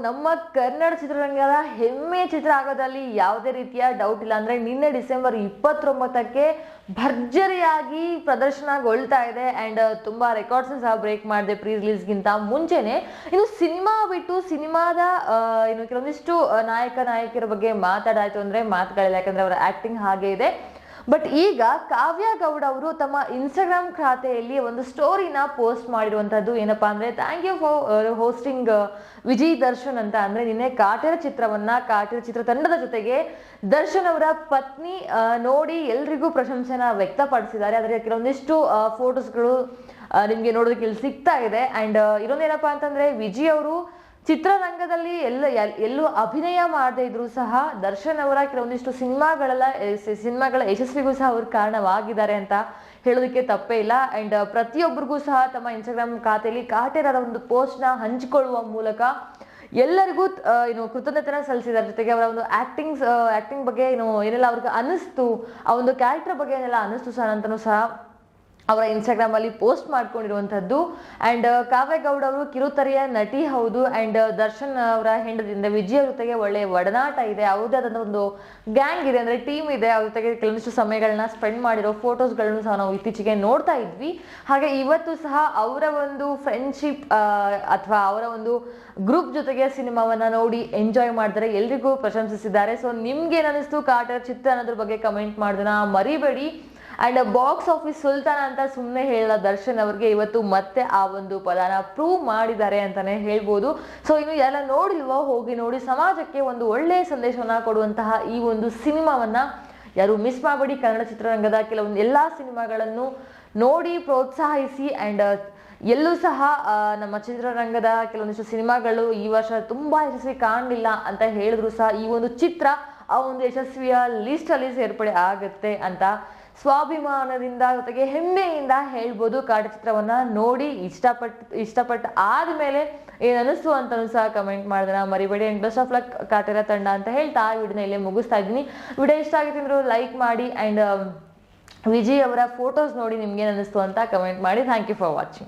ನಮ್ಮ ಕನ್ನಡ ಚಿತ್ರರಂಗದ ಹೆಮ್ಮೆ ಚಿತ್ರ ಆಗೋದ್ರಲ್ಲಿ ಯಾವುದೇ ರೀತಿಯ ಡೌಟ್ ಇಲ್ಲ. ಅಂದ್ರೆ ನಿನ್ನೆ ಡಿಸೆಂಬರ್ 29ಕ್ಕೆ ಭರ್ಜರಿಯಾಗಿ ಪ್ರದರ್ಶನಗೊಳ್ತಾ ಇದೆ ಅಂಡ್ ತುಂಬಾ ರೆಕಾರ್ಡ್ಸ್ ಸಹ ಬ್ರೇಕ್ ಮಾಡಿದೆ ಪ್ರೀ ರಿಲೀಸ್ಗಿಂತ ಮುಂಚೆನೆ. ಇನ್ನು ಸಿನಿಮಾ ಬಿಟ್ಟು ಸಿನಿಮಾದ ಇನ್ನು ಕೆಲವೊಂದಿಷ್ಟು ನಾಯಕ ನಾಯಕಿಯರ ಬಗ್ಗೆ ಮಾತಾಡಾಯ್ತು ಅಂದ್ರೆ ಮಾತುಗಳಿಲ್ಲ, ಯಾಕಂದ್ರೆ ಅವರ ಆಕ್ಟಿಂಗ್ ಹಾಗೆ ಇದೆ. ಬಟ್ ಈಗ ಕಾವ್ಯ ಗೌಡ ಅವರು ತಮ್ಮ ಇನ್ಸ್ಟಾಗ್ರಾಮ್ ಖಾತೆಯಲ್ಲಿ ಒಂದು ಸ್ಟೋರಿನ ಪೋಸ್ಟ್ ಮಾಡಿರುವಂತದ್ದು. ಏನಪ್ಪಾ ಅಂದ್ರೆ, thank you for hosting Vijay Darshan ಅಂತ. ಅಂದ್ರೆ ನಿನ್ನೆ ಕಾಟೇರ ಚಿತ್ರತಂಡದ ಜೊತೆಗೆ ದರ್ಶನ್ ಅವರ ಪತ್ನಿ ನೋಡಿ ಎಲ್ರಿಗೂ ಪ್ರಶಂಸೆನ ವ್ಯಕ್ತಪಡಿಸಿದ್ದಾರೆ. ಅದರ ಕೆಲವೊಂದಿಷ್ಟು ಫೋಟೋಸ್ಗಳು ನಿಮ್ಗೆ ನೋಡೋದಕ್ಕೆ ಇಲ್ಲಿ ಸಿಗ್ತಾ ಇದೆ. ಅಂಡ್ ಇನ್ನೊಂದೇನಪ್ಪಾ ಅಂತಂದ್ರೆ, ವಿಜಯ್ ಅವರು ಚಿತ್ರರಂಗದಲ್ಲಿ ಎಲ್ಲೂ ಅಭಿನಯ ಮಾಡದೇ ಇದ್ರು ಸಹ ದರ್ಶನ್ ಅವರ ಕೆಲವೊಂದಿಷ್ಟು ಸಿನಿಮಾಗಳ ಯಶಸ್ವಿಗೂ ಸಹ ಅವರು ಕಾರಣವಾಗಿದ್ದಾರೆ ಅಂತ ಹೇಳೋದಕ್ಕೆ ತಪ್ಪೇ ಇಲ್ಲ. ಅಂಡ್ ಪ್ರತಿಯೊಬ್ಬರಿಗೂ ಸಹ ತಮ್ಮ ಇನ್ಸ್ಟಾಗ್ರಾಮ್ ಖಾತೆಯಲ್ಲಿ ಕಾಟೇರರ ಒಂದು ಪೋಸ್ಟ್ ನ ಹಂಚಿಕೊಳ್ಳುವ ಮೂಲಕ ಎಲ್ಲರಿಗೂ ಕೃತಜ್ಞತೆನ ಸಲ್ಲಿಸಿದ್ದಾರೆ. ಜೊತೆಗೆ ಅವರ ಒಂದು ಆಕ್ಟಿಂಗ್ ಬಗ್ಗೆ ಏನೆಲ್ಲ ಅವ್ರಿಗೆ ಅನಿಸ್ತು, ಆ ಒಂದು ಕ್ಯಾರೆಕ್ಟರ್ ಬಗ್ಗೆ ಏನೆಲ್ಲ ಅನಿಸ್ತು ಸಹ ಅಂತನೂ ಸಹ ಅವರ ಇನ್ಸ್ಟಾಗ್ರಾಮ್ ಅಲ್ಲಿ ಪೋಸ್ಟ್ ಮಾಡ್ಕೊಂಡಿರುವಂತದ್ದು. ಅಂಡ್ ಕಾವ್ಯ ಗೌಡ ಅವರು ಕಿರುತೆರೆಯ ನಟಿ ಹೌದು. ಅಂಡ್ ದರ್ಶನ್ ಅವರ ಹೆಂಡತಿಯಿಂದ ವಿಜಯ ಜೊತೆಗೆ ಒಳ್ಳೆ ಒಡನಾಟ ಇದೆ, ಯಾವುದೇ ಆದಂತ ಒಂದು ಗ್ಯಾಂಗ್ ಇದೆ, ಅಂದ್ರೆ ಟೀಮ್ ಇದೆ. ಅವ್ರ ಜೊತೆಗೆ ಕೆಲವೊಂದಿಷ್ಟು ಸಮಯಗಳನ್ನ ಸ್ಪೆಂಡ್ ಮಾಡಿರೋ ಫೋಟೋಸ್ಗಳನ್ನು ಸಹ ನಾವು ಇತ್ತೀಚೆಗೆ ನೋಡ್ತಾ ಇದ್ವಿ. ಹಾಗೆ ಇವತ್ತು ಸಹ ಅವರ ಒಂದು ಫ್ರೆಂಡ್ಶಿಪ್ ಅಥವಾ ಅವರ ಒಂದು ಗ್ರೂಪ್ ಜೊತೆಗೆ ಸಿನಿಮಾವನ್ನ ನೋಡಿ ಎಂಜಾಯ್ ಮಾಡಿದರೆ ಎಲ್ರಿಗೂ ಪ್ರಶಂಸಿಸಿದ್ದಾರೆ. ಸೊ ನಿಮ್ಗೆ ಏನಿಸ್ತು ಕಾಟೇರ ಚಿತ್ರ ಅನ್ನೋದ್ರ ಬಗ್ಗೆ ಕಮೆಂಟ್ ಮಾಡೋದನ್ನ ಮರಿಬೇಡಿ. ಅಂಡ್ ಬಾಕ್ಸ್ ಆಫೀಸ್ ಸುಲ್ತಾನ ಅಂತ ಸುಮ್ಮನೆ ಹೇಳಲ್ಲ ದರ್ಶನ್ ಅವ್ರಿಗೆ, ಇವತ್ತು ಮತ್ತೆ ಆ ಒಂದು ಪದಾನ ಪ್ರೂವ್ ಮಾಡಿದ್ದಾರೆ ಅಂತಾನೆ ಹೇಳ್ಬೋದು. ಸೊ ಇನ್ನು ಎಲ್ಲ ನೋಡಿಲ್ವೋ ಹೋಗಿ ನೋಡಿ, ಸಮಾಜಕ್ಕೆ ಒಂದು ಒಳ್ಳೆಯ ಸಂದೇಶವನ್ನ ಕೊಡುವಂತಹ ಈ ಒಂದು ಸಿನಿಮಾವನ್ನ ಯಾರು ಮಿಸ್ ಮಾಡಬೇಡಿ. ಕನ್ನಡ ಚಿತ್ರರಂಗದ ಕೆಲವೊಂದು ಎಲ್ಲಾ ಸಿನಿಮಾಗಳನ್ನು ನೋಡಿ ಪ್ರೋತ್ಸಾಹಿಸಿ. ಅಂಡ್ ಎಲ್ಲೂ ಸಹ ನಮ್ಮ ಚಿತ್ರರಂಗದ ಕೆಲವೊಂದಿಷ್ಟು ಸಿನಿಮಾಗಳು ಈ ವರ್ಷ ತುಂಬಾ ಯಶಸ್ವಿ ಕಾಣಲಿಲ್ಲ ಅಂತ ಹೇಳಿದ್ರು ಸಹ ಈ ಒಂದು ಚಿತ್ರ ಆ ಒಂದು ಯಶಸ್ವಿಯ ಲಿಸ್ಟ್ ಅಲ್ಲಿ ಸೇರ್ಪಡೆ ಆಗುತ್ತೆ ಅಂತ ಸ್ವಾಭಿಮಾನದಿಂದ ಜೊತೆಗೆ ಹೆಮ್ಮೆಯಿಂದ ಹೇಳ್ಬೋದು. ಕಾಟೇರ ಚಿತ್ರವನ್ನ ನೋಡಿ ಇಷ್ಟಪಟ್ಟು ಆದ್ಮೇಲೆ ಏನ್ ಅನಿಸ್ತು ಅಂತನೂ ಸಹ ಕಮೆಂಟ್ ಮಾಡೋದನ್ನ ಮರಿಬೇಡಿ. And best of luck Kaatera ತಂಡ ಅಂತ ಹೇಳ್ತಾ ವಿಡಿಯೋನ ಇಲ್ಲೇ ಮುಗಿಸ್ತಾ ಇದ್ದೀನಿ. ವಿಡಿಯೋ ಇಷ್ಟ ಆಗಿತ್ತು ಅಂದ್ರೆ ಲೈಕ್ ಮಾಡಿ. ಅಂಡ್ ವಿಜಯ್ ಅವರ ಫೋಟೋಸ್ ನೋಡಿ ನಿಮ್ಗೆ ಏನ್ ಅನಿಸ್ತು ಅಂತ ಕಮೆಂಟ್ ಮಾಡಿ. Thank you for watching.